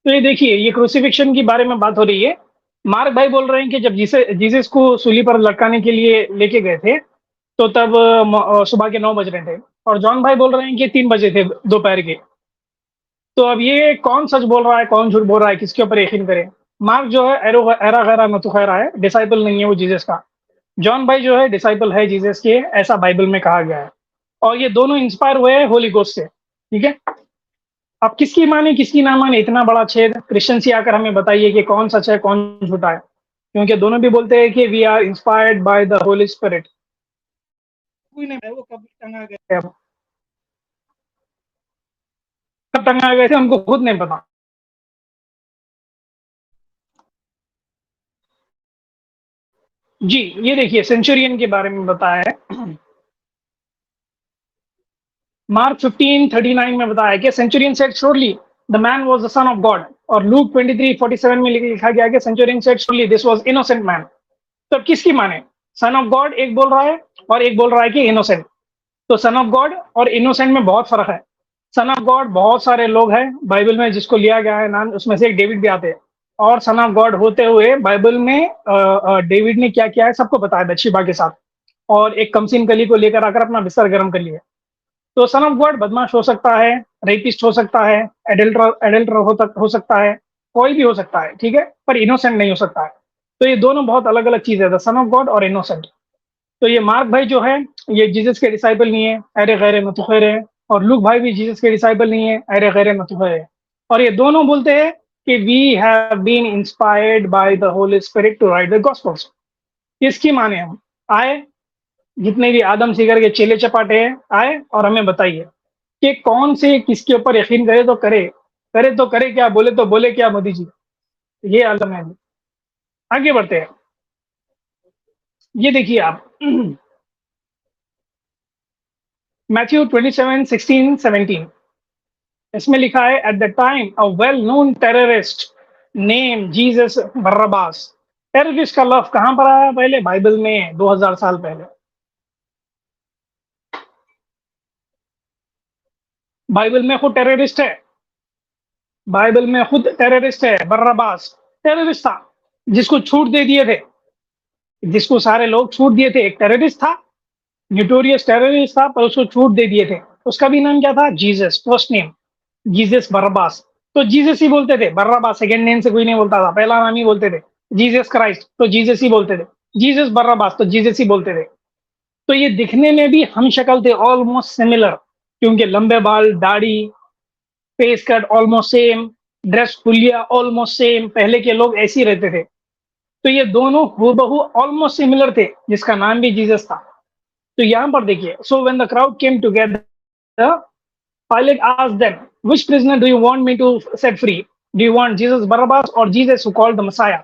तो ये देखिए, ये क्रूसिफिक्शन के बारे में बात हो रही है। मार्क भाई बोल रहे हैं कि जब जीसस को सूली पर लटकाने के लिए लेके गए थे, तो तब सुबह के 9 बज रहे थे। और जॉन भाई बोल रहे हैं कि 3 बजे थे दोपहर के। तो अब ये कौन सच बोल रहा है, कौन झूठ बोल रहा है, किसके ऊपर यकीन करें? मार्क जो है एरो एरा गैरा नतुखैरा है, डिसाइपल नहीं है वो जीसस का। जॉन भाई जो है डिसाइपल है जीसस के, ऐसा बाइबल में कहा गया है। और ये दोनों इंस्पायर हुए हैं होली गोस्ट से। ठीक है, अब किसकी माने किसकी ना माने, इतना बड़ा छेद। क्रिश्चियन ही आकर हमें बताइए कि कौन सच है कौन झूठा है, क्योंकि दोनों भी बोलते हैं कि we are inspired by the Holy Spirit. कोई नहीं, वो कब टंगा गए थे, कब टंगा गए थे हमको खुद नहीं पता। जी, ये देखिए सेंचुरियन के बारे में बताया है। मार्क 15:39 में बताया कि Centurion said surely the man was the son of God. और लूक 23:47 में लिखा गया कि Centurion said surely this was innocent man. तो अब किसकी माने? सन ऑफ गॉड एक बोल रहा है और एक बोल रहा है कि इनोसेंट। तो सन ऑफ गॉड और इनोसेंट में बहुत फर्क है। सन ऑफ गॉड बहुत सारे लोग हैं बाइबल में जिसको लिया गया है नाम, उसमें से एक डेविड भी आते हैं। और सन ऑफ गॉड होते हुए बाइबल में डेविड ने क्या किया है सबको बताया बत्शेबा के साथ, और एक कमसीन कली को लेकर आकर अपना बिस्तर गर्म कर लिया। तो सन ऑफ गॉड बदमाश हो सकता है, रेपिस्ट हो सकता है, एडल्टर हो सकता है, कोई भी हो सकता है, ठीक है, पर इनोसेंट नहीं हो सकता है। तो ये दोनों बहुत अलग अलग चीजें है, सन ऑफ गॉड और इनोसेंट। तो ये मार्क भाई जो है ये जीसस के डिसाइपल नहीं है, अरे गैर मतुखैर है। और लूक भाई भी जीसस के डिसाइपल नहीं है, अरे गैर मतुखैर है। और ये दोनों बोलते हैं कि we have been inspired by the Holy Spirit to write the gospels. किसकी माने हम? आए जितने भी आदम सीगर के चेले चपाटे हैं, आए और हमें बताइए कि कौन से किसके ऊपर यकीन करे तो करे, करे तो करे क्या, बोले तो बोले क्या मोदी जी। ये आलम है। आगे बढ़ते हैं। ये देखिए आप मैथ्यू 27:16-17, इसमें लिखा है at the time a well known terrorist name Jesus Barabbas. Terrorist का लफ्ज कहां पर आया पहले? बाइबल में 2000 साल पहले। बाइबल में खुद टेररिस्ट है, बाइबल में खुद टेररिस्ट है। बर्रबास टेररिस्ट था जिसको छूट दे दिए थे, जिसको सारे लोग छूट दिए थे। एक टेररिस्ट था, न्यूटोरियस टेररिस्ट था, पर उसको छूट दे दिए थे। उसका भी नाम क्या था? Jesus, first name Jesus Barabbas. तो जीसस ही बोलते थे, बर्रबास सेकंड नेम से कोई नहीं बोलता था, पहला नाम ही बोलते थे। जीसस क्राइस्ट तो जीसस ही बोलते थे, जीसस बर्रबास तो जीसस ही बोलते थे। तो ये दिखने में भी हम शक्ल थे, ऑलमोस्ट सिमिलर, क्योंकि लंबे बाल, दाढ़ी, face cut almost same, dress हुलिया ऑलमोस्ट सेम, पहले के लोग ऐसे ही रहते थे। तो ये दोनों हूबहू ऑलमोस्ट सिमिलर थे, जिसका नाम भी जीसस था। तो यहाँ पर देखिए, so when the crowd came together Pilate asked them, which prisoner do you want me to set free? Do you want Jesus Barabbas or Jesus who called the Messiah?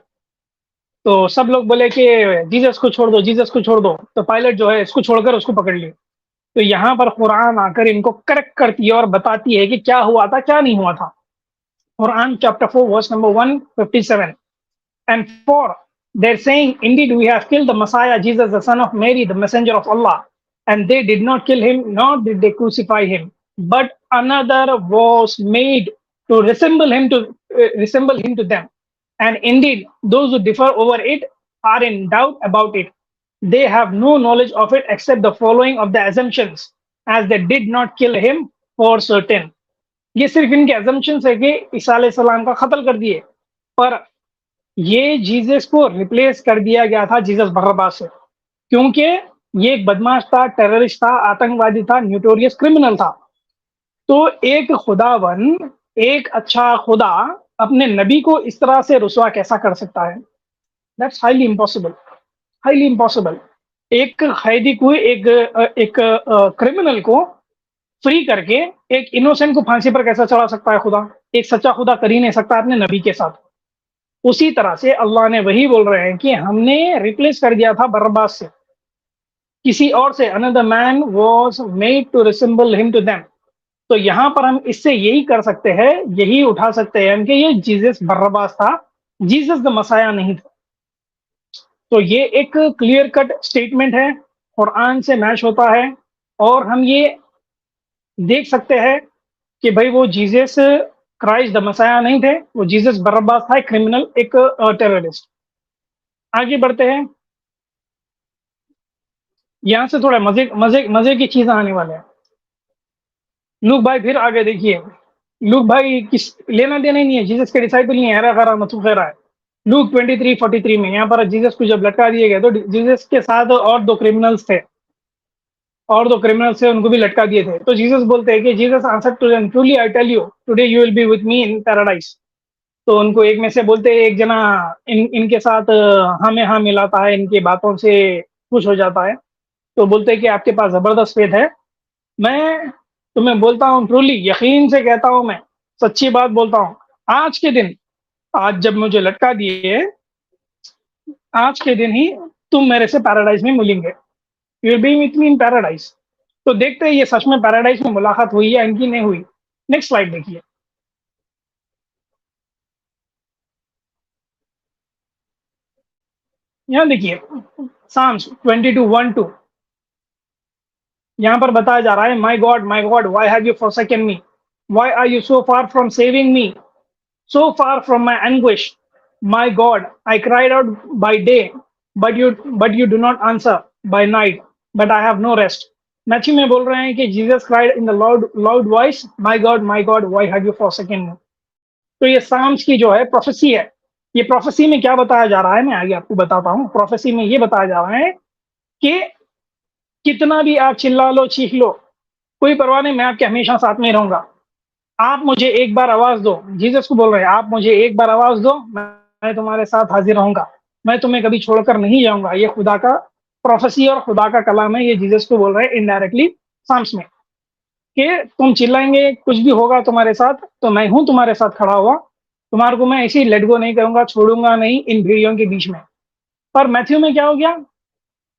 तो सब लोग बोले कि जीसस को छोड़ दो, जीसस को छोड़ दो। तो पायलट जो है इसको छोड़कर उसको पकड़ लिया। तो यहाँ पर कुरान आकर इनको करेक्ट करती है और बताती है कि क्या हुआ था क्या नहीं हुआ था। Quran chapter 4 verse number 157, and for they're saying indeed we have killed the Messiah Jesus the son of Mary the messenger of Allah, and they did not kill him nor did they crucify him, but another was made to resemble him to them, and indeed those who differ over it are in doubt about it. They have no knowledge of it except the following of the assumptions, as they did not kill him for certain. ये सिर्फ इनके assumptions है कि ईसा अलैहि सलाम का कत्ल कर दिए, पर ये जीसस को रिप्लेस कर दिया गया था जीसस बर्रबास से, क्योंकि ये एक बदमाश था, टेररिस्ट था, आतंकवादी था, न्यूटोरियस क्रिमिनल था। तो एक खुदावन, एक अच्छा खुदा अपने नबी को इस तरह से रुसवा कैसा कर सकता है? That's highly impossible, highly impossible. एक कैदी को, एक क्रिमिनल को फ्री करके एक इनोसेंट को फांसी पर कैसा चढ़ा सकता है खुदा? एक सच्चा खुदा कर ही नहीं सकता अपने नबी के साथ। उसी तरह से अल्लाह ने वही बोल रहे हैं कि हमने रिप्लेस कर दिया था बर्रबास से, किसी और से। Another man was made to resemble him to them. तो यहाँ पर हम इससे यही कर सकते हैं, यही उठा सकते हैं कि ये जीसस बर्रबास था, जीसस द मसाया नहीं था। तो ये एक क्लियर कट स्टेटमेंट है, कुरान से मैच होता है, और हम ये देख सकते हैं कि भाई वो जीसस क्राइस्ट द मसाया नहीं थे, वो जीसस बरब्बास था, एक क्रिमिनल, एक टेररिस्ट। आगे बढ़ते हैं, यहाँ से थोड़ा मजे मजे मजे की चीजें आने वाले हैं। लूक भाई फिर आगे देखिए, लूक भाई किस लेना देना ही नहीं है, जीसस के डिसाइपल नहीं है, हरा खरा मथु खैरा है। लूक 23:43 में यहाँ पर जीसस को जब लटका दिए गए तो जीसस के साथ और दो क्रिमिनल्स थे, और दो क्रिमिनल्स थे, उनको भी लटका दिए थे। तो जीसस बोलते हैं कि Jesus answer to them, truly I tell you today you will be with me in paradise. तो उनको एक में से बोलते हैं, एक जना इनके साथ हाँ में हाँ मिलाता है, इनकी बातों से खुश हो जाता है। तो बोलते हैं कि आपके पास जबरदस्त फेथ है, मैं तुम्हें बोलता हूँ, ट्रूली यकीन से कहता हूँ, मैं सच्ची बात बोलता हूँ, आज के दिन, आज जब मुझे लटका दिए, आज के दिन ही तुम मेरे से पैराडाइज में मिलेंगे, you will be with me in paradise. तो देखते हैं ये सच में पैराडाइज में मुलाकात हुई या इनकी नहीं हुई। नेक्स्ट स्लाइड देखिए, यहाँ देखिए साम्स 22:1-2, यहाँ पर बताया जा रहा है, my God why have you forsaken me, why are you so far from saving me, so far from my anguish. My God, I cried out by day, but you do not answer, by night, but I have no rest. Matthew में बोल रहे हैं कि Jesus cried in the loud voice, my God why have you forsaken me. तो ये Sam's की जो है प्रोफेसी है। ये प्रोफेसी में क्या बताया जा रहा है, मैं आगे आपको बताता हूँ। प्रोफेसी में ये बताया जा रहा है कि कितना भी आप चिल्ला लो, चीख लो, कोई परवाह नहीं, मैं आपके हमेशा साथ में रहूंगा। आप मुझे एक बार आवाज दो, जीसस को बोल रहे हैं, आप मुझे एक बार आवाज दो, मैं तुम्हारे साथ हाजिर रहूंगा, मैं तुम्हें कभी छोड़कर नहीं जाऊंगा। ये खुदा का प्रोफेसी और खुदा का कलाम है। ये जीसस को बोल रहे हैं इनडायरेक्टली साम्स में, कि तुम चिल्लाएंगे, कुछ भी होगा तुम्हारे साथ, तो मैं हूं तुम्हारे साथ खड़ा हुआ, तुम्हारे को मैं ऐसे ही लेट गो नहीं करूंगा, छोड़ूंगा नहीं इन भीड़ियों के बीच में। पर मैथ्यू में क्या हो गया,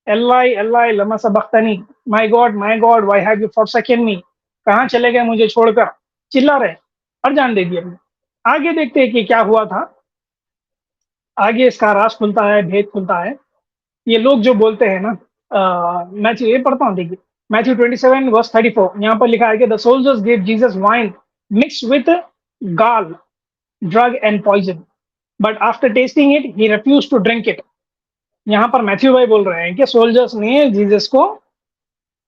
एल्लाई एल्लाई लमा सबख्तनी, my God why have you forsaken me, कहाँ चले गए मुझे छोड़कर, चिल्ला रहे और जान दे दिए। आगे देखते हैं कि क्या हुआ था। आगे इसका राज खुलता है, भेद खुलता है। ये लोग जो बोलते हैं ना, मैथ्यू ये पढ़ता हूँ, देखिए मैथ्यू 27:34, यहाँ पर लिखा है कि the soldiers give Jesus wine mix with gall, drug and poison, but after tasting it he refuse to drink it. यहाँ पर मैथ्यू भाई बोल रहे हैं कि सोल्जर्स ने जीसस को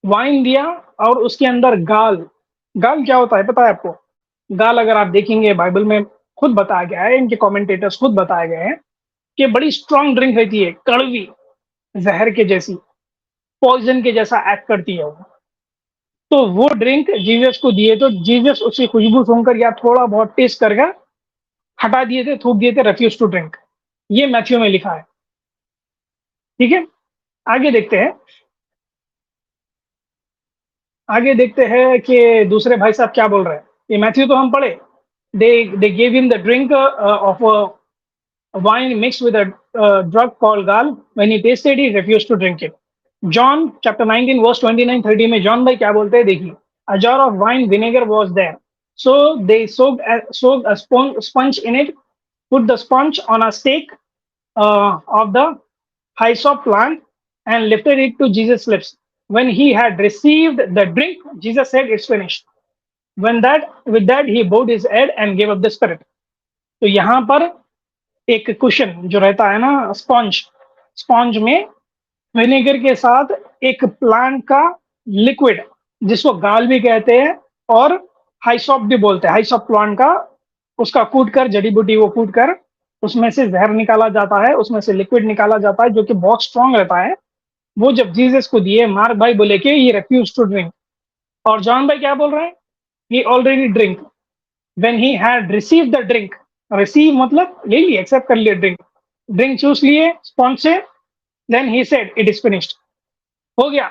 वाइन दिया और उसके अंदर गाल, गाल क्या होता है पता है आपको? गाल अगर आप देखेंगे बाइबल में खुद बताया गया है, इनके कमेंटेटर्स खुद बताए गए हैं कि बड़ी स्ट्रांग ड्रिंक रहती है, कड़वी, जहर के जैसी, पॉइजन के जैसा एक्ट करती है वो। तो वो ड्रिंक जीसस को दिए तो जीसस उसकी खुशबू सूंघकर या थोड़ा बहुत टेस्ट करके हटा दिए थे, थूक दिए थे, रेफ्यूज टू ड्रिंक। ये मैथ्यू में लिखा है, ठीक है। आगे देखते हैं, आगे देखते हैं कि दूसरे भाई साहब क्या बोल रहे हैं। ये मैथ्यू तो हम पढ़े, they gave him the drink of wine mixed with a drug called gall. When he tasted, he refused to drink it. John chapter 19 verse 29-30 में जॉन भाई क्या बोलते हैं देखिए, a jar of wine vinegar was there, so they soaked a sponge in it, put the sponge on a stake of the hyssop plant and lifted it to Jesus' lips. When he had received the drink, Jesus said, "It's finished." With that he bowed his head and gave up the spirit. तो यहाँ पर एक cushion जो रहता है ना, sponge, sponge में vinegar के साथ एक प्लांट का लिक्विड, जिसको गाल भी कहते हैं और हाइसॉप भी बोलते हैं, हाइसॉप प्लांट का, उसका कूट कर, जड़ी बूटी वो कूट कर उसमें से जहर निकाला जाता है, उसमें से लिक्विड निकाला जाता है जो कि बहुत स्ट्रांग रहता है। वो जब जीसस को दिए, मार्क भाई बोले कि ये रिफ्यूज टू ड्रिंक, और जॉन भाई क्या बोल रहे हैं, he already drink when he had received the drink। receive मतलब ले लिए, एक्सेप्ट कर लिए, ड्रिंक, ड्रिंक चूस लिए स्पॉन्ज से, then he said it is finished, हो गया,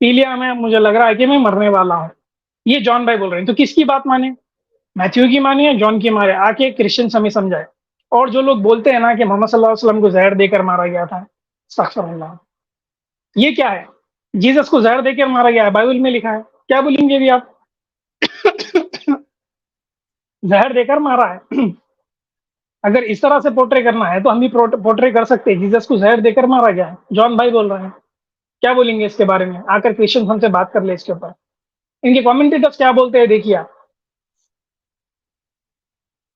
पी लिया मैं, मुझे लग रहा है कि मैं मरने वाला हूँ। ये जॉन भाई बोल रहे हैं। तो किसकी बात माने, मैथ्यू की माने या जॉन की माने? आके क्रिश्चियन हमें समझाए। और जो लोग बोलते हैं ना कि मोहम्मद सल्लल्लाहु अलैहि वसल्लम को जहर देकर मारा गया था, अस्तगफिरुल्लाह, ये क्या है? जीसस को जहर देकर मारा गया है, बाइबल में लिखा है, क्या बोलेंगे अभी आप? जहर देकर मारा है। अगर इस तरह से पोर्ट्रे करना है तो हम भी पोर्ट्रे कर सकते हैं, जीसस को जहर देकर मारा गया है, जॉन भाई बोल रहे हैं। क्या बोलेंगे इसके बारे में? आकर क्रिश्चियन हमसे बात कर ले इसके ऊपर। इनके कमेंटेटर्स क्या बोलते हैं देखिए आप।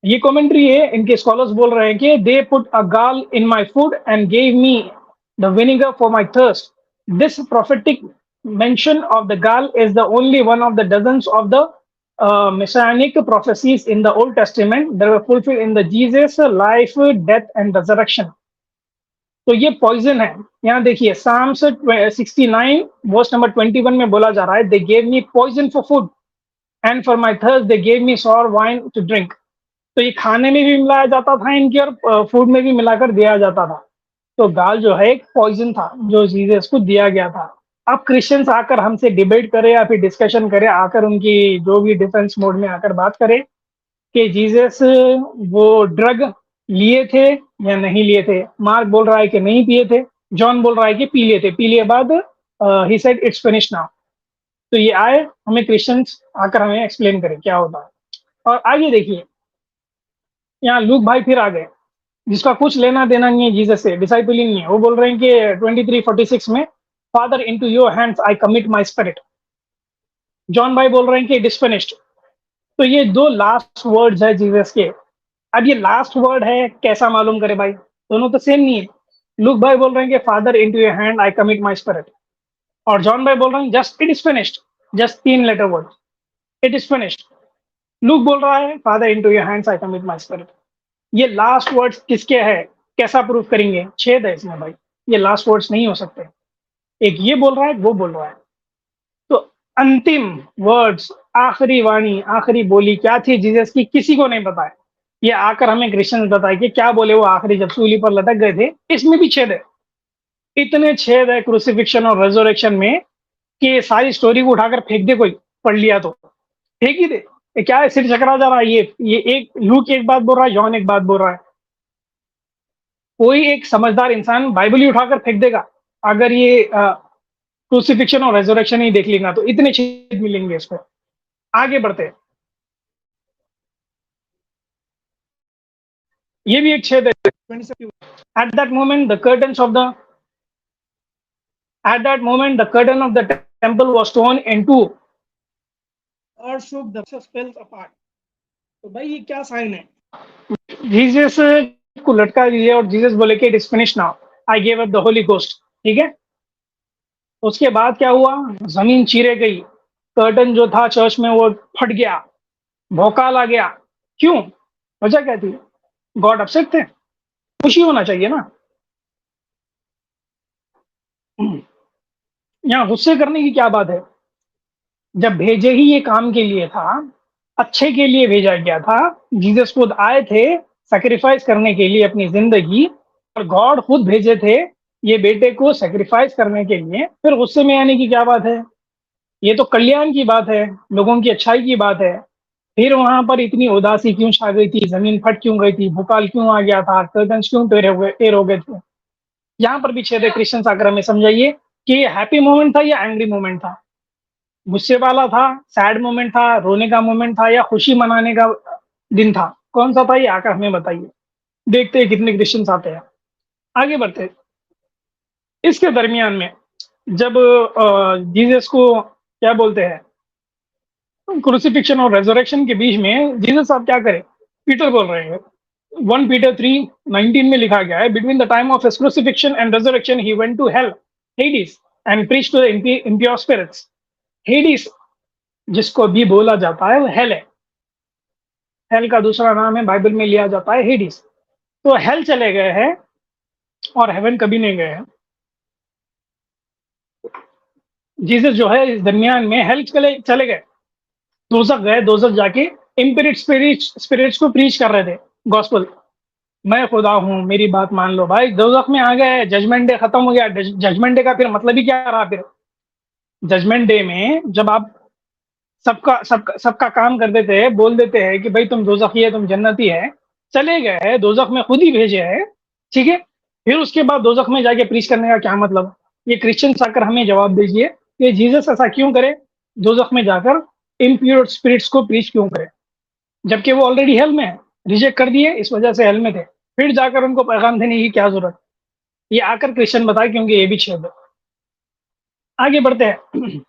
ये कमेंट्री है, इनके स्कॉलर्स बोल रहे हैं कि दे put a gall in my food and gave me the vinegar for my thirst. This prophetic mention of the gall is the only one of the dozens of the messianic prophecies in the Old Testament that were fulfilled in the Jesus life, death and resurrection. तो ये poison है. यहाँ देखिए Sam's 69 verse number 21 में बोला जा रहा है, they gave me poison for food and for my thirst they gave me sour wine to drink. तो ये खाने में भी मिलाया जाता था इनके और फूड में भी मिलाकर दिया जाता था. तो गाल जो है एक पॉइजन था जो जीसस को दिया गया था. अब क्रिश्चियंस आकर हमसे डिबेट करें या फिर डिस्कशन करें, आकर उनकी जो भी डिफेंस मोड में आकर बात करें कि जीसस वो ड्रग लिए थे या नहीं लिए थे. मार्क बोल रहा है कि नहीं पिए थे, जॉन बोल रहा है कि पी लिए थे. पी लिए बाद he said it's finish now. तो ये आए हमें क्रिश्चियंस आकर हमें एक्सप्लेन करें क्या होता है. और आगे देखिए यहाँ लूक भाई फिर आ गए, जिसका कुछ लेना देना नहीं है जीसस से, डिसाइपल ही नहीं है. वो बोल रहे हैं कि 23:46 में, father into your hands I commit my spirit. John भाई बोल रहे हैं कि इट इज फिनिश्ड. तो ये दो लास्ट वर्ड्स है जीसस के. अब ये लास्ट वर्ड है कैसा मालूम करे भाई, दोनों तो सेम नहीं है. लूक भाई बोल रहे हैं कि father into your hand I commit my spirit, और जॉन भाई बोल रहे हैं just it is finished. Just 3 letter word, it is finished. Luke बोल रहा है father into your hands I commit my spirit. ये लास्ट वर्ड्स किसके है, कैसा प्रूफ करेंगे? छेद है इसमें भाई, ये लास्ट वर्ड्स नहीं हो सकते. एक ये बोल रहा है, वो बोल रहा है. तो अंतिम वर्ड्स, आखिरी वाणी, आखिरी बोली क्या थी जीसस की, किसी को नहीं पता है. ये आकर हमें क्रिश्चियन बताए कि क्या बोले वो आखिरी जब सूली पर लटक गए थे. इसमें भी छेद है. इतने छेद है क्रूसिफिक्शन और रेजोरेक्शन में कि सारी स्टोरी को उठाकर फेंक दे, कोई पढ़ लिया तो फेंक ही दे. ये क्या है, सिर चकरा जा रहा है. ये एक लूक एक बात बोल रहा है, जॉन एक बात बोल रहा है. कोई एक समझदार इंसान बाइबल ही उठाकर फेंक देगा अगर ये क्रूसिफिक्शन और रेजोरेक्शन ही देख लेगा. तो इतने छेद मिलेंगे इसको. आगे बढ़ते, ये भी एक छेद है. At that moment the curtains of the at that moment the curtain of the temple was torn in two. और shook the spells apart. तो भाई ये क्या साइन है? जीसस को लटका दिया और जीसस बोले कि it is finish now, I give up the Holi ghost. ठीक है. उसके बाद क्या हुआ, जमीन चीरे गई, कर्टन जो था चर्च में वो फट गया, भौकाल आ गया. क्यों? वजह क्या थी? गॉड अपसेट थे. खुशी होना चाहिए ना. यहाँ गुस्से करने की क्या बात है? जब भेजे ही ये काम के लिए था, अच्छे के लिए भेजा गया था. जीसस खुद आए थे सैक्रिफाइस करने के लिए अपनी जिंदगी, और गॉड खुद भेजे थे ये बेटे को सैक्रिफाइस करने के लिए. फिर गुस्से में आने की क्या बात है? ये तो कल्याण की बात है, लोगों की अच्छाई की बात है. फिर वहां पर इतनी उदासी क्यों छा गई थी, जमीन फट क्यों गई थी, भूकाल क्यों आ गया था, कर्टन्स क्यों टेढ़ हो गए थे? यहाँ पर भी छेद है. क्रिश्चियंस आकर हमें समझाइए कि ये हैप्पी मोमेंट था या एंग्री मोमेंट था, गुस्से वाला था, सैड मोमेंट था, रोने का मोमेंट था, या खुशी मनाने का दिन था? कौन सा था ये आकर हमें बताइए. देखते हैं कितने क्रिश्चियंस आते हैं. आगे बढ़ते हैं. इसके दरमियान में जब जीसस को क्या बोलते हैं, क्रूसिफिक्शन और रेजरेक्शन के बीच में जीसस साहब क्या करें? पीटर बोल रहे हैं. 1 पीटर 3:19 में लिखा गया है, between the time of his crucifixion and resurrection he went to hell, Hades and preached to the impure spirits. Hades जिसको भी बोला जाता है वो हेल है. हेल का दूसरा नाम है बाइबल में लिया जाता है हेडिस. तो हेल चले गए हैं और हेवन कभी नहीं गए हैं. जीसस जो है इस दरमियान में हेल चले गए, दोजख गए. दोजख जाके इम्पिरिट स्पिरिट्स को प्रीच कर रहे थे गॉस्पल, मैं खुदा हूँ मेरी बात मान लो. भाई दोजख में आ गए, जजमेंट डे खत्म हो गया. जजमेंट डे का फिर मतलब ही क्या रहा? फिर जजमेंट डे में जब आप सबका काम कर देते हैं, बोल देते हैं कि भाई तुम दोजखी है, तुम जन्नती है, चले गए हैं दोजख में, खुद ही भेजे हैं. ठीक है. फिर उसके बाद दोजख में जाके प्रीच करने का क्या मतलब? ये क्रिश्चियंस आकर हमें जवाब दीजिए कि जीसस ऐसा क्यों करे, दोजख में जाकर इम्प्योर स्पिरिट्स को प्रीच क्यों करे, जबकि वो ऑलरेडी हेल में है, रिजेक्ट कर दिए, इस वजह से हेल में थे. फिर जाकर उनको पैगाम देने की क्या जरूरत? ये आकर क्रिश्चियन बताए, क्योंकि ये भी छेद है. आगे बढ़ते हैं.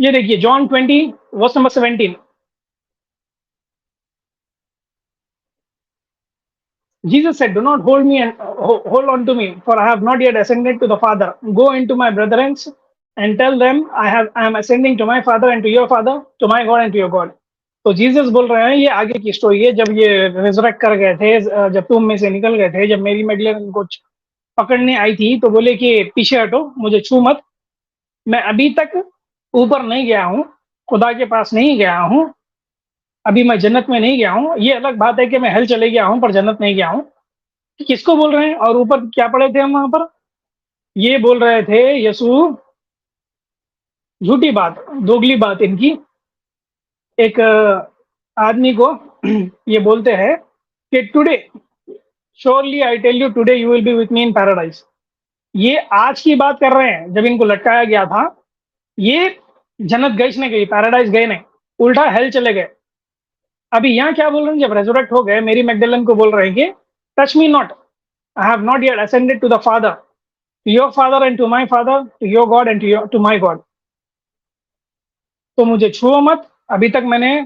ये देखिए John 20 verse number 17. Jesus said, "Do not hold me and hold on to me, for I have not yet ascended to the Father. Go into my brethren and tell them I am ascending to my Father and to your Father, to my God and to your God." तो Jesus बोल रहे हैं, ये आगे की story है, जब ये रिजरेक्ट कर गए थे, जब टूम में से निकल गए थे, जब मेरी मैगदलेन उनको पकड़ने आई थी, तो बोले कि पीछे हटो, मुझे छू मत, मैं अभी तक ऊपर नहीं गया हूँ, खुदा के पास नहीं गया हूँ, अभी मैं जन्नत में नहीं गया हूँ। ये अलग बात है कि मैं हेल चले गया हूँ पर जन्नत नहीं गया हूँ। किसको बोल रहे हैं? और ऊपर क्या पढ़े थे हम वहां पर? ये बोल रहे थे यीशु, झूठी बात, दोगली बात इनकी। एक आदमी को ये बोलते हैं कि today surely I tell you today you will be with me in paradise. ये आज की बात कर रहे हैं, जब इनको लटकाया गया था। ये जन्नत गई नहीं गई, पैराडाइज गए नहीं, उल्टा हेल चले गए। अभी यहाँ क्या बोल रहे हैं? जब रेजरेक्ट हो गए, मेरी मैगदलेन को बोल रहे हैं कि touch me not, I have not yet ascended to the father, to your father and to my father, to your God and to my God. तो मुझे छुओ मत, अभी तक मैंने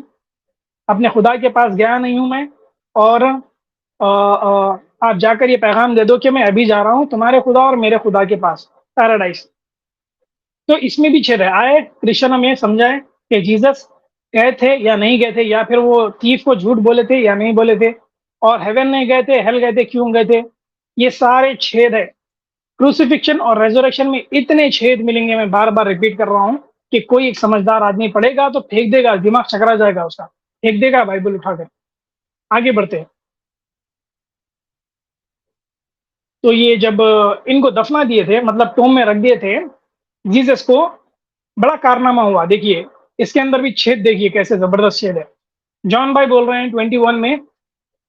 अपने खुदा के पास गया नहीं हूं मैं। और आप जाकर ये पैगाम दे दो कि मैं अभी जा रहा हूं तुम्हारे खुदा और मेरे खुदा के पास, पैराडाइज। तो इसमें भी छेद है। आए क्रिश्चियनों में समझाए कि जीसस गए थे या नहीं गए थे, या फिर वो थीफ को झूठ बोले थे या नहीं बोले थे, और हेवन नहीं गए थे, हेल गए थे, क्यों गए थे। ये सारे छेद है। क्रूसिफिक्शन और रेजरेक्शन में इतने छेद मिलेंगे, मैं बार बार रिपीट कर रहा हूं, कि कोई एक समझदार आदमी पढ़ेगा तो फेंक देगा, दिमाग चकरा जाएगा उसका, फेंक देगा बाइबल उठाकर। आगे बढ़ते हैं। तो ये जब इनको दफना दिए थे, मतलब टोम में रख दिए थे जीसस को, बड़ा कारनामा हुआ। देखिए इसके अंदर भी छेद, देखिए कैसे जबरदस्त छेद है। जॉन भाई बोल रहे हैं 21 में,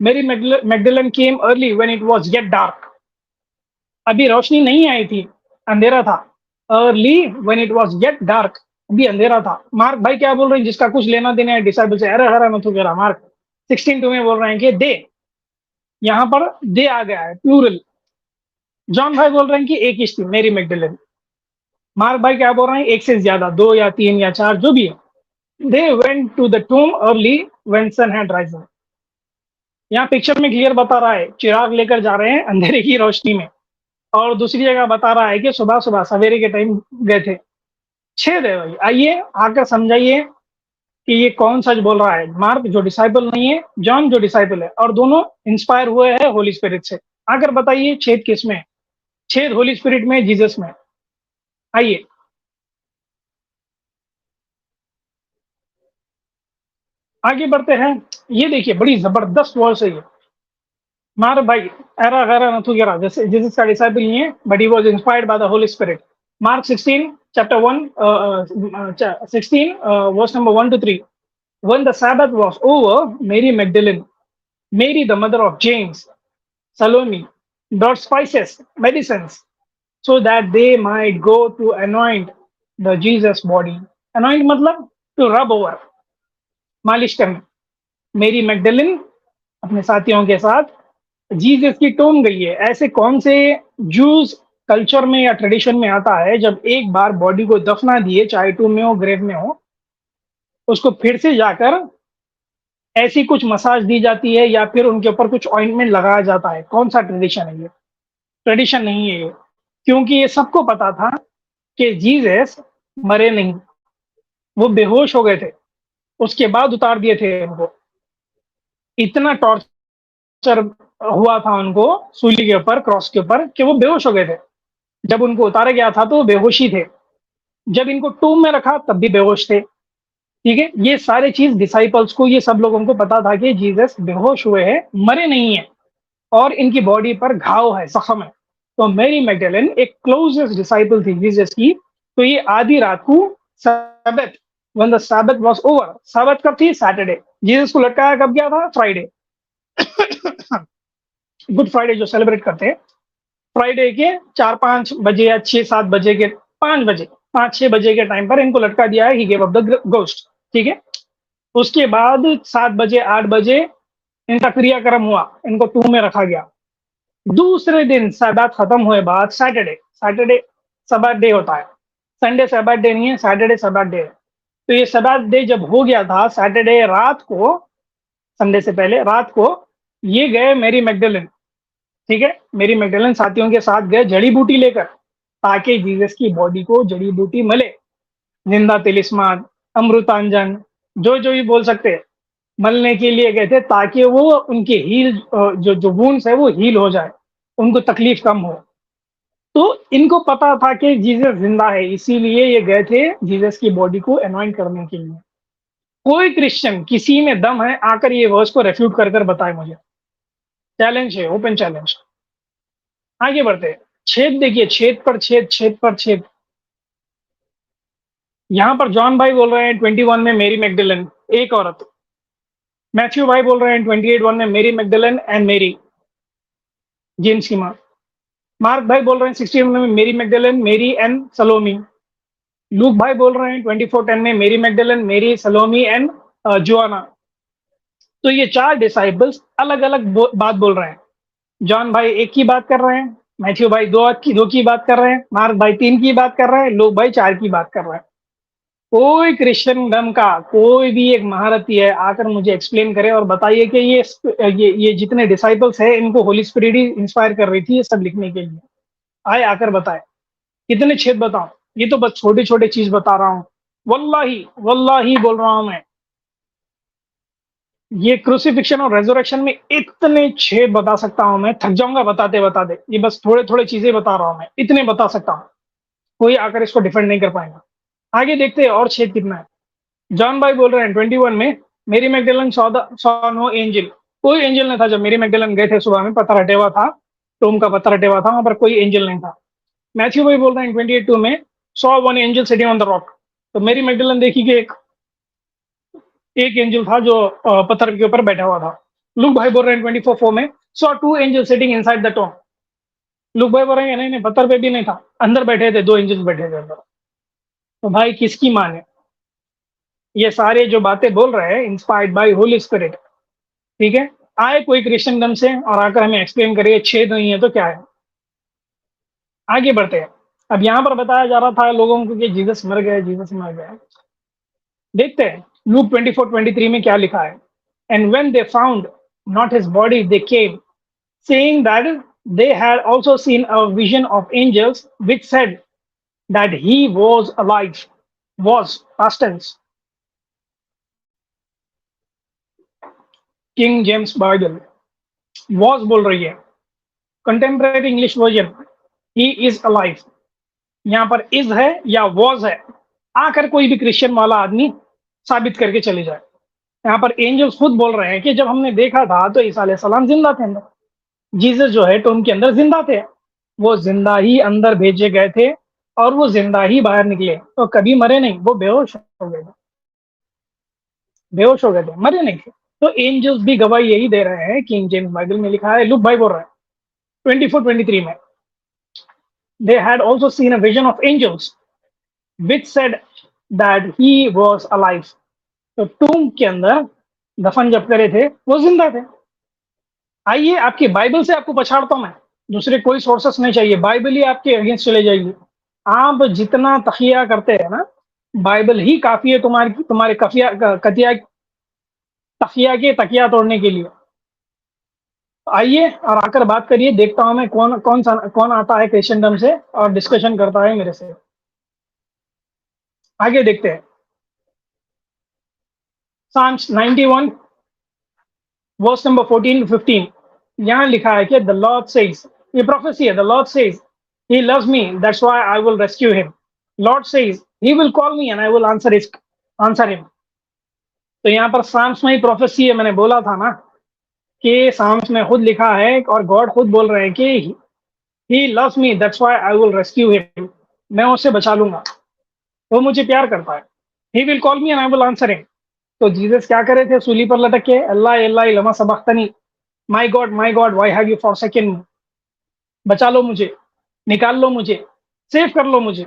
Mary Magdalene came early when it was yet dark. अभी रोशनी नहीं आई थी, अंधेरा था। Early when it was yet dark, अभी अंधेरा था। मार्क भाई क्या बोल रहे हैं? जिसका कुछ लेना देना है डिसाइपल से, अरे हरा मत कह रहा। मार्क 16:2 में बोल रहे हैं कि दे, यहाँ पर दे आ गया है, प्लूरल। जॉन भाई बोल रहे हैं कि एक ही थी मेरी मैगदलेन। मार्क भाई क्या बोल रहे हैं? एक से ज्यादा, दो या तीन या चार, जो भी है। They went to the tomb early when sun had risen. यहाँ पिक्चर में क्लियर बता रहा है, चिराग लेकर जा रहे हैं अंधेरे की रोशनी में। और दूसरी जगह बता रहा है कि सुबह सुबह सवेरे के टाइम गए थे। छेद है भाई। आइए आकर समझाइए कि ये कौन सच बोल रहा है। मार्क जो डिसाइपल नहीं है, जॉन जो डिसाइपल है, और दोनों इंस्पायर हुए हैं होली स्पिरिट से। आकर बताइए छेद किस में है? छेद होली स्पिरिट में, जीसस में। आइए आगे बढ़ते हैं। ये देखिए बड़ी जबरदस्त वर्स है ये। मार भाई एरा गैरा नथु गेरा, जैसे जीसस का डिसाइपल नहीं है, but he was inspired by the Holy Spirit. Mark 16 chapter 1 16 verse number 1 to 3। When the Sabbath was over, Mary Magdalene, Mary the mother of James, Salome, brought spices, medicines, so that they might go to anoint the Jesus body. Anoint मतलब to rub over, मालिश करना। मेरी Magdalene अपने साथियों के साथ Jesus की Tomé गई है। ऐसे कौन से जूस कल्चर में या ट्रेडिशन में आता है, जब एक बार बॉडी को दफना दिए, चाहे टूम में हो, ग्रेव में हो, उसको फिर से जाकर ऐसी कुछ मसाज दी जाती है, या फिर उनके ऊपर कुछ ऑइंटमेंट लगाया जाता है? कौन सा ट्रेडिशन है ये? ट्रेडिशन नहीं है ये, क्योंकि ये सबको पता था कि जीसस मरे नहीं, वो बेहोश हो गए थे, उसके बाद उतार दिए थे उनको। इतना टॉर्चर हुआ था उनको सूली के ऊपर, क्रॉस के ऊपर, कि वो बेहोश हो गए थे। जब उनको उतारा गया था तो वो बेहोशी थे, जब इनको टूम में रखा तब भी बेहोश थे। ठीक है, ये सारे चीज डिसाइपल्स को, ये सब लोगों को पता था कि जीसस बेहोश हुए हैं, मरे नहीं है, और इनकी बॉडी पर घाव है, जख्म है। तो मैरी मैगडलेन एक क्लोजेस्ट डिसाइपल थी जीसस की। तो ये आधी रात को सबत, व्हेन द सबत वाज ओवर, सबत कब थी? सैटरडे। जीसस को लटकाया कब गया था? फ्राइडे। गुड फ्राइडे जो सेलिब्रेट करते हैं, फ्राइडे के 4-5 बजे या 6-7 बजे के, 5 बजे, 5-6 बजे के टाइम पर इनको लटका दिया है। He gave up the ghost. ठीक है, उसके बाद 7 बजे 8 बजे इनका क्रियाक्रम हुआ, इनको टूम में रखा गया। दूसरे दिन सैबात खत्म हुए बाद, सैटरडे, सैटरडे सैबात डे होता है, संडे सैबात डे नहीं है, सैटरडे सैबात डे है। तो ये सैबात डे जब हो गया था, सैटरडे रात को, संडे से पहले रात को, ये गए मैरी मैगडलेन ठीक है, मेरी मैगडलेन साथियों के साथ गए जड़ी बूटी लेकर, ताकि जीसस की बॉडी को जड़ी बूटी मिले, जिंदा तिलिस्मान, अमृतांजन, जो जो भी बोल सकते हैं, मलने के लिए गए थे, ताकि वो उनके हील, जो जो वुंड्स है वो हील हो जाए, उनको तकलीफ कम हो। तो इनको पता था कि जीसस जिंदा है, इसीलिए ये गए थे जीसस की बॉडी को अनॉइंट करने के लिए। कोई क्रिश्चियन किसी में दम है आकर ये वर्स को रेफ्यूट कर कर बताए मुझे। चैलेंज है, ओपन चैलेंज। आगे बढ़ते हैं। छेद देखिए, छेद पर छेद, छेद पर छेद। यहाँ पर जॉन भाई बोल रहे हैं 21 में मेरी मैगडलेन एक औरत। मैथ्यू भाई बोल रहे हैं 28:1 में मेरी मैगडलेन एंड मेरी, जेम्स की माँ। मार्क भाई बोल रहे हैं 16 में मेरी मैगडलेन, मेरी एंड सलोमी। लूक भाई बोल रहे हैं 24:10 में मेरी मैगडलेन, मेरी, सलोमी एंड जोआना। तो ये चार डिसाइबल्स अलग अलग बात बोल रहे हैं। जॉन भाई एक की बात कर रहे हैं, मैथ्यू भाई दो की बात कर रहे हैं, मार्क भाई तीन की बात कर रहे हैं, लूक भाई चार की बात कर रहे हैं। कोई क्रिश्चियनडम का कोई भी एक महारथी है आकर मुझे एक्सप्लेन करे और बताइए कि ये जितने डिसाइबल्स है इनको होली स्पिरिट ही इंस्पायर कर रही थी ये सब लिखने के लिए। आए आकर बताए कितने छेद बताऊं। ये तो बस छोटे छोटे चीज बता रहा हूँ। वल्लाही वल्लाही बोल रहा हूं मैं, ये क्रूसिफिक्शन और रेजोरेक्शन में इतने छेद बता सकता हूं, मैं थक जाऊंगा बताते बताते। ये बस थोड़े थोड़े चीजें बता रहा हूं, मैं इतने बता सकता हूं, कोई आकर इसको डिफेंड नहीं कर पाएगा। आगे देखते हैं और छेद कितना है। जॉन भाई बोल रहे हैं 21 में मेरी मैगडलेन सॉ नो एंजल। कोई एंजल नहीं था जब मेरी मैगडलेन गए थे सुबह में, पत्थर हटे हुआ था, टोम का पत्थर हटे हुआ था, वहां पर कोई एंजल नहीं था। मैथ्यू भाई बोल रहे हैं 28:2 में saw one angel sitting on the rock. तो मेरी मैगडलेन देखी कि एक एंजल था जो पत्थर के ऊपर बैठा हुआ था। लुक भाई बोल रहे हैं 24:4 में saw two angel sitting inside the tomb. Luke भाई बोल रहे हैं नहीं नहीं, पत्थर पे भी नहीं था, अंदर बैठे थे, दो एंजल्स बैठे थे अंदर। तो भाई किसकी माने? ये सारे जो बातें बोल रहे हैं इंस्पायर्ड बाय होली स्पिरिट। ठीक है, आए कोई क्रिश्चियनडम से और आकर हमें एक्सप्लेन करिए छेद नहीं है तो क्या है। आगे बढ़ते हैं। अब यहाँ पर बताया जा रहा था लोगों को कि जीसस मर गए, जीसस मर गए। देखते हैं लूक 24:23 में क्या लिखा है। And when they found not his body they came saying that they had also seen a vision of angels which said that he was alive. Was past tense. King James Bible was बोल रही है। Contemporary English version he is alive. यहाँ पर is है या was है, आकर कोई भी क्रिश्चियन वाला आदमी साबित करके चले जाए। यहाँ पर एंजल्स खुद बोल रहे हैं कि जब हमने देखा था तो ईसा अलैहिस्सलाम जिंदा थे अंदर, जीसस जो है टोम के अंदर जिंदा थे, वो जिंदा ही अंदर भेजे गए थे और वो जिंदा ही बाहर निकले, तो कभी मरे नहीं, वो बेहोश हो गए थे, बेहोश हो गए थे, मरे नहीं थे। तो एंजल्स भी गवाही यही दे रहे हैं, किंग जेम्स बाइबल में लिखा है। लुक भाई बोल रहे हैं 24:23 में they had also seen a vision of angels which said that he was alive. तो टूम के अंदर दफन जब करे थे वो जिंदा थे। आइए आपकी बाइबल से आपको पछाड़ता हूं मैं, दूसरे कोई सोर्सेस नहीं चाहिए, बाइबल ही आपके अगेंस्ट चले जाएगी। आप जितना तकिया करते हैं ना, बाइबल ही काफी है तुम्हारे कतिया तकिया के तकिया तोड़ने के लिए। आइए और आकर बात करिए, देखता हूं मैं कौन आता है क्रिश्चियनडम से और डिस्कशन करता है मेरे से। आगे देखते हैं। Psalms 91 वर्स नंबर 14 to 15 यहाँ लिखा है कि द लॉर्ड सेज, ये प्रोफेसी है, the Lord says he loves me that's why I will rescue him. Lord says he will call me and I will answer him. तो यहाँ पर Sam's में ही प्रोफेसी है, मैंने बोला था ना कि साम्स में खुद लिखा है और गॉड खुद बोल रहे हैं कि he loves me that's why I will rescue him, मैं उससे बचा लूंगा, वो मुझे प्यार करता है। He will call me and I will answer him. तो जीसस क्या करे थे सूली पर लटक के? अल्लाह अल्लाह लमा सबख्तनी, my God why have you forsaken me. बचा लो मुझे, निकाल लो मुझे, सेव कर लो मुझे।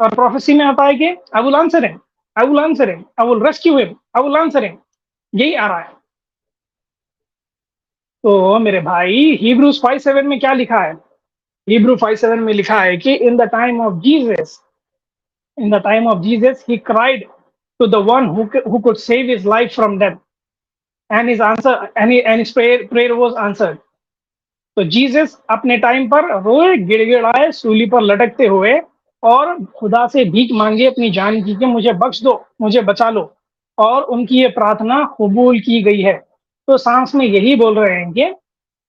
और प्रोफेसी में आता है कि I will answer him, I will answer him, I will rescue him, I will answer him, यही आ रहा है। तो मेरे भाई Hebrews 5:7 में क्या लिखा है? Hebrew 5:7 में लिखा है कि in the time of Jesus he cried to the one who could save his life from death, and his prayer was answered. तो जीसस अपने टाइम पर रोए, गिड़गिड़ाए, सूली पर लटकते हुए और खुदा से भीख मांगे अपनी जान की कि मुझे बख्श दो, मुझे बचा लो, और उनकी ये प्रार्थना कबूल की गई है। तो सांस में यही बोल रहे हैं कि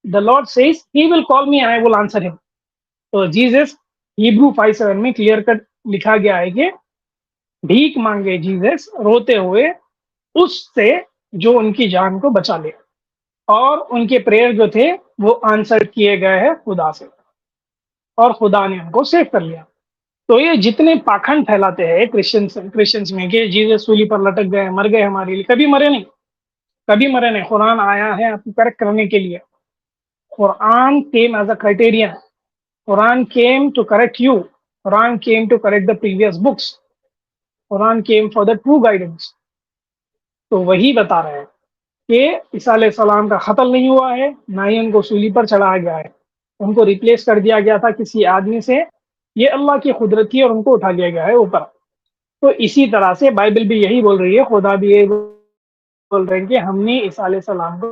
the Lord says he will call me and I will answer him. तो जीसस हिब्रू 5:7 में क्लियर कट लिखा गया है कि भीख मांगे जीसस रोते हुए उससे जो उनकी जान को बचा ले, और उनके प्रेयर जो थे वो आंसर किए गए हैं खुदा से, और खुदा ने उनको सेव कर लिया। तो ये जितने पाखंड फैलाते हैं क्रिश्चियंस में कि जीसस सूली पर लटक गए, मर गए हमारे लिए, कभी मरे नहीं, कभी मरे नहीं। कुरान आया है आपको करेक्ट करने के लिए। Quran came as a criterion, Quran came to correct you, Quran came to correct the previous books, Quran came for the true guidance. तो वही बता रहे हैं कि ईसा अलैहिस्सलाम का कत्ल नहीं हुआ है, ना ही उनको सूली पर चढ़ाया गया है। उनको रिप्लेस कर दिया गया था किसी आदमी से, ये अल्लाह की कुदरत थी और उनको उठा लिया गया है ऊपर। तो इसी तरह से बाइबल भी यही बोल रही है, खुदा भी यही बोल रहे हैं कि हमने ईसा अलैहिस्सलाम को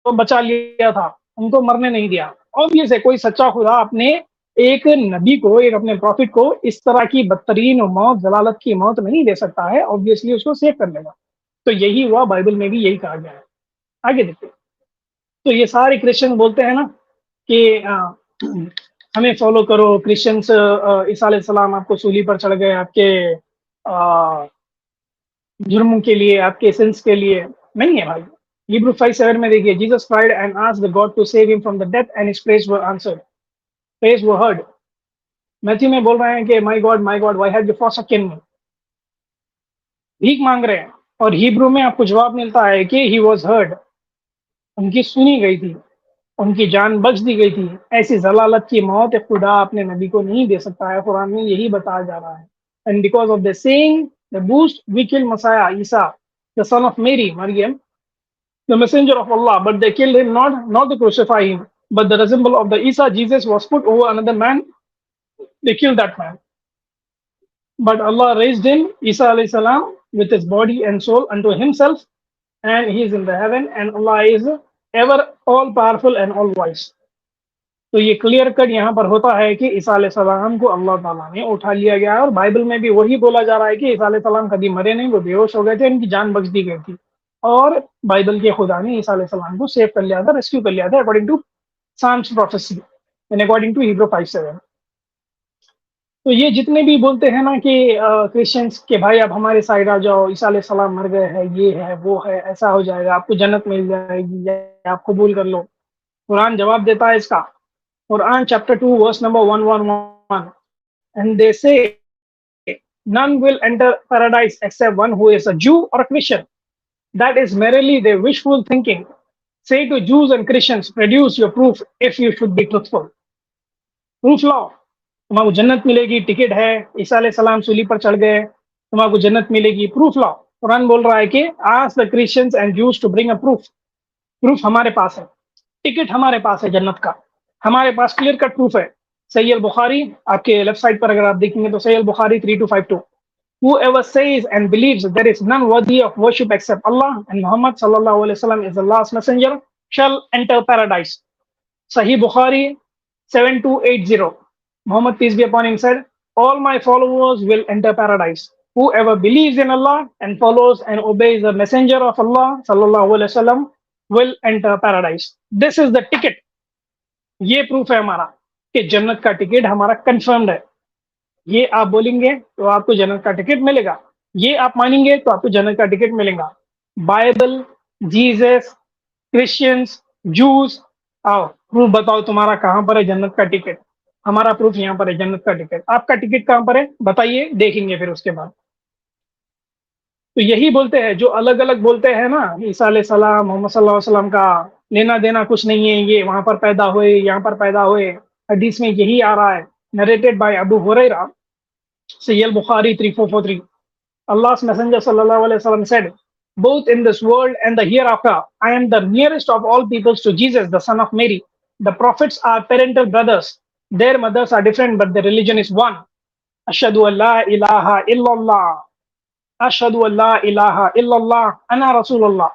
तो बचा लिया था, उनको मरने नहीं दिया। ऑब्वियस है, कोई सच्चा खुदा अपने एक नबी को, एक अपने प्रॉफिट को इस तरह की बदतरीन मौत, जलालत की मौत नहीं दे सकता है, ऑब्वियसली उसको सेव कर लेगा। तो यही हुआ, बाइबल में भी यही कहा गया है। आगे देखते हैं। तो ये सारे क्रिश्चियन बोलते हैं ना कि हमें फॉलो करो, क्रिश्चियंस ईसा अलैहिस्सलाम आपको सूली पर चढ़ गए आपके आ, जुर्मों के लिए, आपके सिंस के लिए। नहीं है भाई। Hebrew 5:7 में देखिए, Jesus cried and asked the God to save him from the death and his prayers were answered, prayers were heard। Matthew में बोल रहे हैं कि my God why have you forsaken me, भीख मांग रहे हैं, और हिब्रू में आपको जवाब मिलता है कि he was heard, उनकी सुनी गई थी, उनकी जान बच दी गई थी। ऐसी जलालत की मौत खुदा अपने नबी को नहीं दे सकता है, कुरान में यही बताया जा रहा है। And because of the saying the boast we kill Messiah Isa the son of Mary Maryam the messenger of Allah, but they killed him not to crucify him, but the resemble of the Isa Jesus was put over another man. They killed that man, but Allah raised him, Isa alayhi salam, with his body and soul unto Himself, and He is in the heaven, and Allah is ever all powerful and all wise। तो ये clear cut यहाँ पर होता है कि ईसा अलैहि सलाम को अल्लाह ताला ने उठा लिया गया है, और बाइबल में भी वही बोला जा रहा है कि ईसा अलैहि सलाम कभी मरे नहीं, वो बेहोश हो गए थे, उनकी जान बच दी गई थी, और बाइबल के खुदा ने ईसा अलैहि सलाम को सेव कर लिया था, रेस्क्यू कर लिया था, according to Psalms prophecy and according to Hebrew 5:7। तो ये जितने भी बोलते हैं ना कि क्रिश्चियंस के भाई आप हमारे साइड आ जाओ, ईसा अलैहि सलाम मर गए हैं, ये है वो है, ऐसा हो जाएगा, आपको जन्नत मिल जाएगी, या आप कबूल कर लो, कुरान जवाब देता है इसका। Quran chapter 2 verse number 111, and they say none will enter paradise except one who is a Jew or a Christian, that is merely their wishful thinking। Say to Jews and Christians, produce your proof if you should be truthful। Proof लाओ, तुम्हारा जन्नत मिलेगी, ticket है, ईसा अलैहि सलाम सूली पर चढ़ गए, तुम्हारा जन्नत मिलेगी, प्रूफ लाओ। कुरान बोल रहा है कि ask the Christians and Jews to bring a proof. Proof हमारे पास है, टिकट हमारे पास है जन्नत का, हमारे पास क्लियर कट प्रूफ है। सही अल बुखारी आपके लेफ्ट साइड पर अगर आप देखेंगे तो सही अल Bukhari 3252, whoever says and believes there is none worthy of worship except Allah and Muhammad sallallahu alaihi wasallam is the last messenger shall enter paradise। Sahih Bukhari 7280, Muhammad peace be upon him said, all my followers will enter paradise, whoever believes in Allah and follows and obeys the messenger of Allah sallallahu alaihi wasallam will enter paradise। This is the ticket। ये proof है हमारा कि जन्नत का ticket हमारा confirmed है। ये आप बोलेंगे तो आपको जन्नत का टिकट मिलेगा, ये आप मानेंगे तो आपको जन्नत का टिकट मिलेगा। बाइबल, जीसस, क्रिश्चियंस, जूस, आओ प्रूफ बताओ तुम्हारा कहां पर है जन्नत का टिकट। हमारा प्रूफ यहाँ पर है जन्नत का टिकट। आपका टिकट कहां पर है बताइए, देखेंगे फिर उसके बाद। तो यही बोलते हैं जो अलग अलग बोलते हैं ना, ईसा अलैहि सलाम, मोहम्मद सल्लल्लाहु अलैहि वसल्लम का लेना देना कुछ नहीं है, ये वहां पर पैदा हुए, यहाँ पर पैदा हुए। हदीस में यही आ रहा है, narrated by Abu Hurairah, Sahih Bukhari 3443। Allah's messenger sallallahu alaihi wasallam said, both in this world and the hereafter I am the nearest of all peoples to Jesus the son of Mary। The prophets are parental brothers, their mothers are different but the religion is one। ashhadu an la ilaha illallah, ashhadu an la ilaha illallah, ana rasulullah।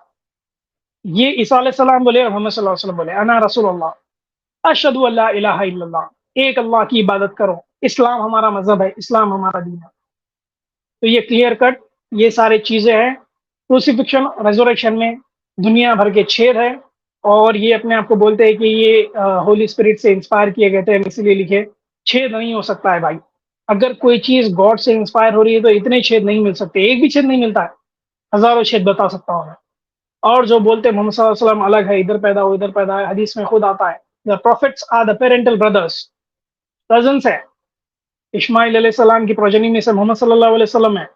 ये ईसा अलैहि सलाम बोले और मोहम्मद सल्लल्लाहु अलैहि वसल्लम बोले अना रसूलुल्लाह। अशहदु अल्ला इलाहा इल्लल्लाह, एक अल्लाह की इबादत करो, इस्लाम हमारा मजहब है, इस्लाम हमारा दीन है। तो ये क्लियर कट ये सारी चीजें हैं। क्रूसिफिक्शन रेजोरेक्शन में दुनिया भर के छेद है, और ये अपने आप को बोलते हैं कि ये होली स्पिरिट से इंस्पायर किए गए थे, इसीलिए लिखे। छेद नहीं हो सकता है भाई। अगर कोई चीज गॉड से इंस्पायर हो रही है तो इतने छेद नहीं मिल सकते, एक भी छेद नहीं मिलता है। हजारों छेद बता सकता हूँ मैं। और जो बोलते हैं मोहम्मद सल्लल्लाहु अलैहि वसल्लम अलग है, इधर पैदा हो इधर पैदा है, हदीस में खुद आता है the prophets are the parental brothers, cousins है। इस्माइल अलैहिस्सलाम की प्रोजनी में से मोहम्मद सल्लल्लाहु अलैहि वसल्लम है,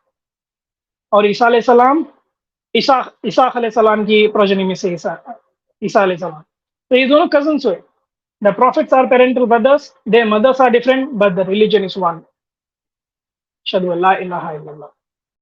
और ईसा अलैहिस्सलाम ईसा ईसा अलैहिस्सलाम की प्रोजनी में से ईसा ईसा अलैहिस्सलाम। तो ये दोनों कजन्स हुए। The prophets are parental brothers, their mothers are different but the religion is one. अशहदु अल्ला इलाहा इल्लल्लाह।